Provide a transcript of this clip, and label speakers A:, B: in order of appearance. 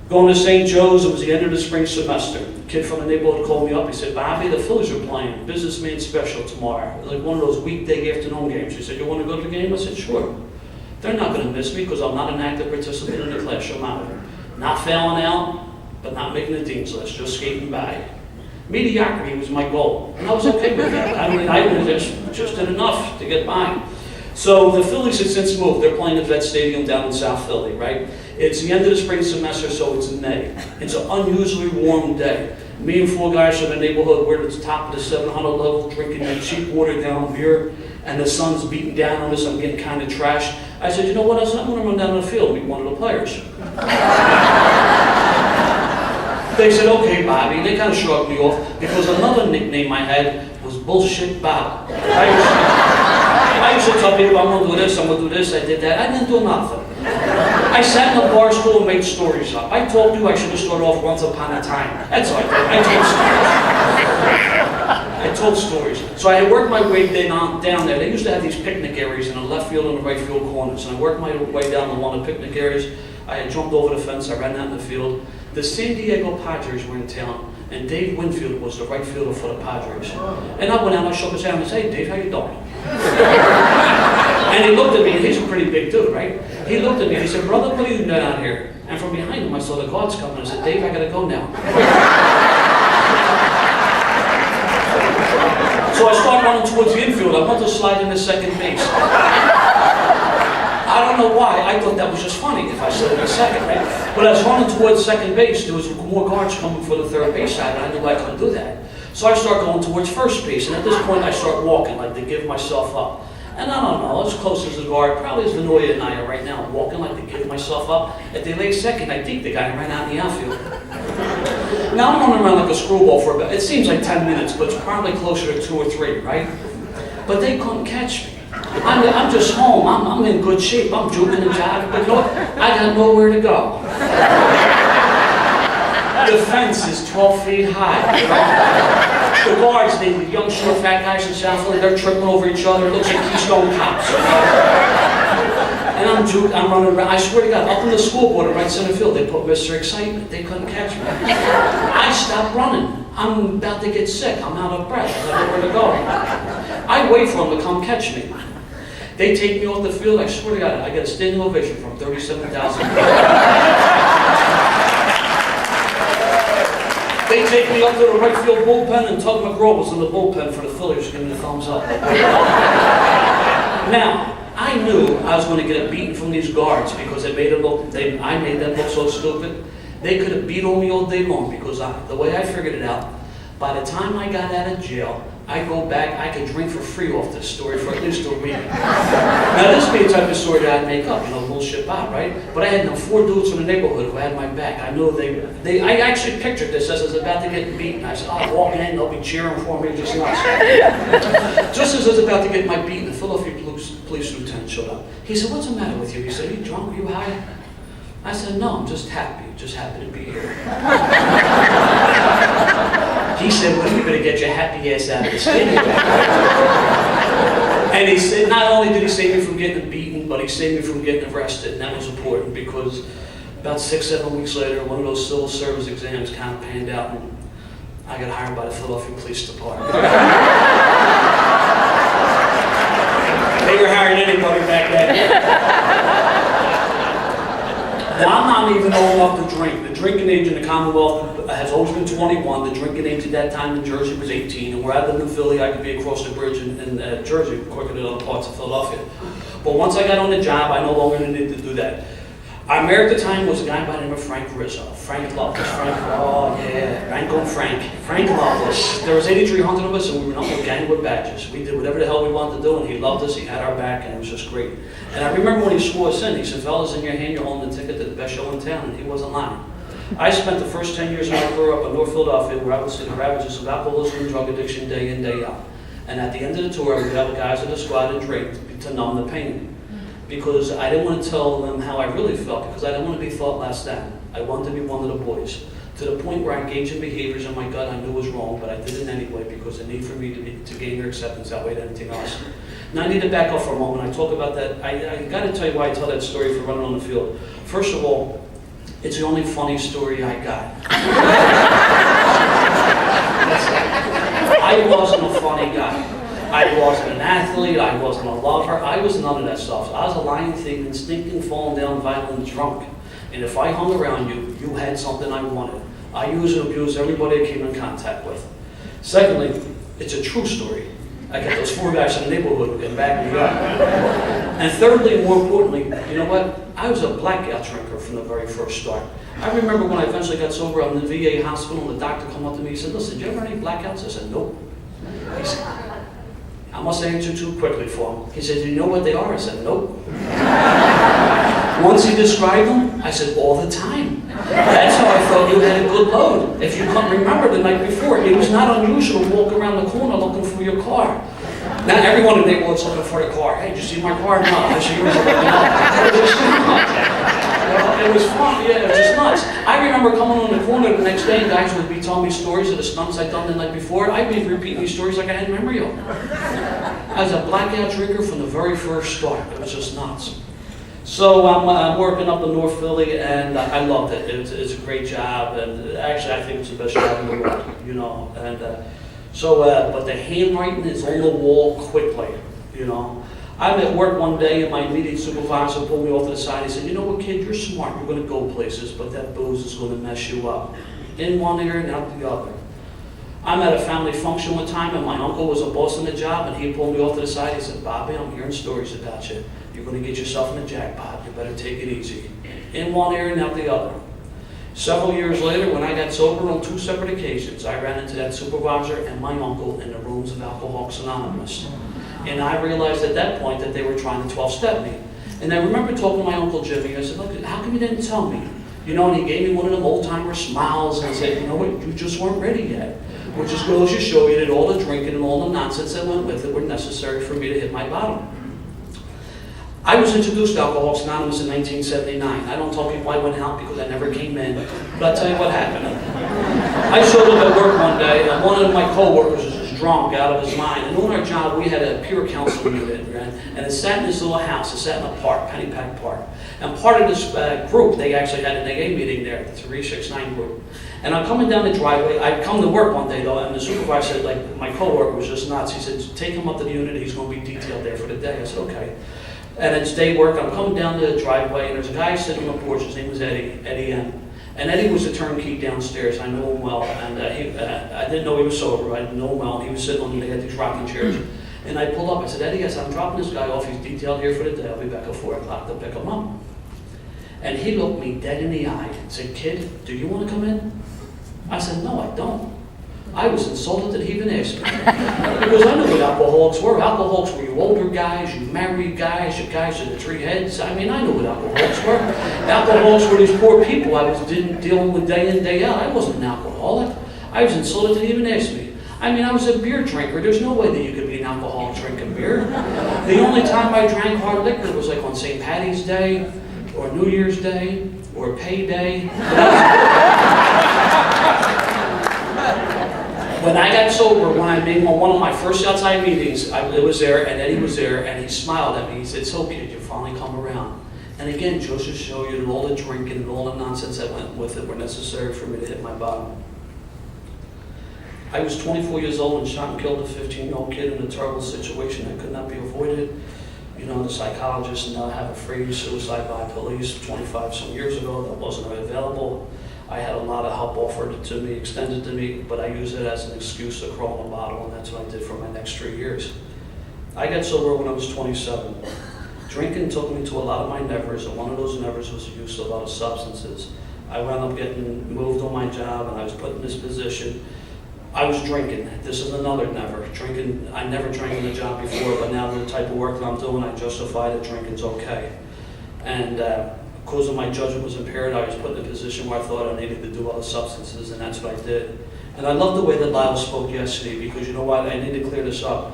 A: Going to St. Joe's, it was the end of the spring semester. A kid from the neighborhood called me up. He said, Bobby, the Phillies are playing businessman special tomorrow. It was like one of those weekday afternoon games. He said, you want to go to the game? I said, sure. They're not going to miss me because I'm not an active participant in the class. I'm out. Not failing out, but not making the dean's list, just skating by. Mediocrity was my goal, and I was okay with that. I just did enough to get by. So the Phillies have since moved. They're playing at Vet Stadium down in South Philly, right? It's the end of the spring semester, so it's in May. It's an unusually warm day. Me and 4 guys from the neighborhood, we're at the top of the 700 level, drinking that cheap watered down beer, and the sun's beating down on us. I'm getting kind of trashed. I said, you know what? I'm going to run down the field and meet one of the players. They said, okay, Bobby. They kind of shrugged me off because another nickname I had was Bullshit Bob. I used to tell people, I'm going to do this, I'm going to do this, I did that. I didn't do nothing. I sat in a bar stool and made stories up. I told you I should have started off once upon a time. That's what I did. I told stories. So I had worked my way down there. They used to have these picnic areas in the left field and the right field corners. And I worked my way down to one of the picnic areas. I had jumped over the fence, I ran out in the field. The San Diego Padres were in town, and Dave Winfield was the right fielder for the Padres. And I went out, I shook his hand and said, hey, Dave, how you doing? And he looked at me, and he's a pretty big dude, right? He looked at me and he said, brother, what are you doing out here? And from behind him, I saw the guards coming. I said, Dave, I gotta go now. So I started running towards the infield. I want to slide into second base. I don't know why. I thought that was just funny if I slid in second, right? But I was running towards second base. There was more guards coming for the third base side, and I knew I couldn't do that. So I start going towards first base, and at this point I start walking, like to give myself up. And I don't know, as close as the guard, probably as Vanoia and I are right now, walking like to give myself up. At the late second, I deep the guy and ran out in the outfield. Now I'm running around like a screwball for about, it seems like 10 minutes, but it's probably closer to 2 or 3, right? But they couldn't catch me. I'm just home, I'm in good shape, I'm juking and jiving, but you know what? I got nowhere to go. The fence is 12 feet high, right? The guards, the young, short, fat guys in South Philly, they're tripping over each other. It looks like Keystone Cops. And I'm running around. I swear to God, up in the school board in right center field, they put Mr. Excitement. They couldn't catch me. I stopped running. I'm about to get sick. I'm out of breath. I don't know where to go. I wait for them to come catch me. They take me off the field. I swear to God, I get a standing ovation from 37,000 people. They take me up to the right field bullpen, and Tug McGraw was in the bullpen for the Phillies, giving me the thumbs up. Now, I knew I was going to get a beating from these guards because I made them look so stupid. They could have beat on me all day long because the way I figured it out, by the time I got out of jail, I go back, I could drink for free off this story for at least a week. Now this would be the type of story that I'd make up, you know, bullshit Bob, right? But I had 4 dudes from the neighborhood who had my back. I knew I actually pictured this as I was about to get beaten. I said, I'll walk in, they'll be cheering for me, just nuts. Just as I was about to get my beating, the Philadelphia police lieutenant showed up. He said, what's the matter with you? He said, are you drunk, are you high? I said, no, I'm just happy to be here. He said, well, you better get your happy ass out of the stadium. And he said, not only did he save me from getting beaten, but he saved me from getting arrested. And that was important because about 6-7 weeks later, one of those civil service exams kind of panned out, and I got hired by the Philadelphia Police Department. They were hiring anybody back then. Now, I'm not even old enough to drink. The drinking age in the Commonwealth has always been 21. The drinking age at that time in Jersey was 18. And where I lived in Philly, I could be across the bridge in Jersey quicker than other parts of Philadelphia. But once I got on the job, I no longer needed to do that. Our mayor at the time was a guy by the name of Frank Rizzo. Frank loved us. Frank loved us. There was 8,300 of us, and we were not a gang with badges. We did whatever the hell we wanted to do, and he loved us. He had our back, and it was just great. And I remember when he swore us in, he said, fellas, in your hand, you're holding the ticket to the best show in town, and he wasn't lying. I spent the first 10 years of my career up in North Philadelphia, where I would see the ravages of alcoholism and drug addiction day in, day out. And at the end of the tour, I would have the guys in the squad and drink to numb the pain. Because I didn't want to tell them how I really felt, because I didn't want to be thought less than. I wanted to be one of the boys. To the point where I engaged in behaviors in my gut I knew was wrong, but I did it anyway because the need for me to gain their acceptance outweighed anything else. Now I need to back up for a moment. I talk about that. I got to tell you why I tell that story for running on the field. First of all, It's the only funny story I got. I wasn't a funny guy. I wasn't an athlete, I wasn't a lover, I was none of that stuff. I was a lying, thieving, stinking, falling down, violent, drunk. And if I hung around you, you had something I wanted. I used and abused everybody I came in contact with. Secondly, it's a true story. I got those 4 guys in the neighborhood who can back me up. And thirdly, and more importantly, you know what? I was a blackout drinker from the very first start. I remember when I eventually got sober, I'm in the VA hospital, and the doctor came up to me and said, listen, did you ever have any blackouts? I said, nope. He said, I must have answered too quickly for him. He said, do you know what they are? I said, nope. Once he described them, I said, all the time. That's how I thought you had a good load. If you couldn't remember the night before, it was not unusual to walk around the corner looking for your car. Now everyone in the neighborhood's looking for the car. Hey, did you see my car? No. I said, yours. It was fun, yeah, it was just nuts. I remember coming on the corner the next day and guys would be telling me stories of the stunts I'd done the night before. I'd be repeating these stories like I had memory of them. I was a blackout drinker from the very first start. It was just nuts. So I'm working up in North Philly, and I loved it. It's a great job, and actually I think it's the best job in the world, you know. And but the handwriting is on the wall quickly, you know. I'm at work one day, and my immediate supervisor pulled me off to the side. He said, you know what, kid, you're smart. You're going to go places, but that booze is going to mess you up. In one ear and out the other. I'm at a family function one time, and my uncle was a boss on the job, and he pulled me off to the side. He said, Bobby, I'm hearing stories about you. You're going to get yourself in a jackpot. You better take it easy. In one ear and out the other. Several years later, when I got sober on 2 separate occasions, I ran into that supervisor and my uncle in the rooms of Alcoholics Anonymous. And I realized at that point that they were trying to 12-step me. And I remember talking to my Uncle Jimmy. I said, look, how come you didn't tell me? You know, and he gave me one of them old-timer smiles and said, you know what, you just weren't ready yet. Which just goes to show you that all the drinking and all the nonsense that went with it were necessary for me to hit my bottom. I was introduced to Alcoholics Anonymous in 1979. I don't tell people I went out because I never came in, but I'll tell you what happened. I showed up at work one day, and one of my co-workers was just drunk out of his mind. And on our job, we had a peer counseling unit, right? And it sat in this little house. It sat in a park, Pennypack Park. And part of this group, they actually had an AA meeting there, the 369 group. And I'm coming down the driveway. I'd come to work one day, though, and the supervisor said, like, my co-worker was just nuts. He said, take him up to the unit. He's going to be detailed there for the day. I said, okay. And it's day work. I'm coming down the driveway, and there's a guy sitting on the porch. His name was Eddie M. And Eddie was a turnkey downstairs. I know him well, and I didn't know he was sober. I didn't know him well. He was sitting on, they had these rocking chairs. And I pulled up. I said, Eddie, I said, I'm dropping this guy off. He's detailed here for the day. I'll be back at 4 o'clock to pick him up. And he looked me dead in the eye and said, kid, do you want to come in? I said, no, I don't. I was insulted that he even asked me. Because I knew what alcoholics were. Alcoholics were you older guys, you married guys, you guys with the 3 heads. I mean, I knew what alcoholics were. Alcoholics were these poor people I was dealing with day in, day out. I wasn't an alcoholic. I was insulted that he even asked me. I mean, I was a beer drinker. There's no way that you could be an alcoholic drinking beer. The only time I drank hard liquor was like on St. Patty's Day, or New Year's Day, or payday. When I got sober, when I made one of my first outside meetings, it was there, and Eddie was there, and he smiled at me. He said, so kid, you finally come around. And again, just to show you that all the drinking and all the nonsense that went with it were necessary for me to hit my bottom. I was 24 years old and shot and killed a 15-year-old kid in a terrible situation that could not be avoided. You know, the psychologists now have a phrase, suicide by police, 25 some years ago, that wasn't available. I had a lot of help offered to me, extended to me, but I used it as an excuse to crawl in a bottle, and that's what I did for my next 3 years. I got sober when I was 27. Drinking took me to a lot of my nevers, and one of those nevers was the use of a lot of substances. I wound up getting moved on my job, and I was put in this position. I was drinking. This is another never. Drinking, I never drank in the job before, but now the type of work that I'm doing, I justify that drinking's okay. And because of my judgment was impaired, I was put in a position where I thought I needed to do other substances, and that's what I did. And I love the way that Lyle spoke yesterday, because you know what, I need to clear this up.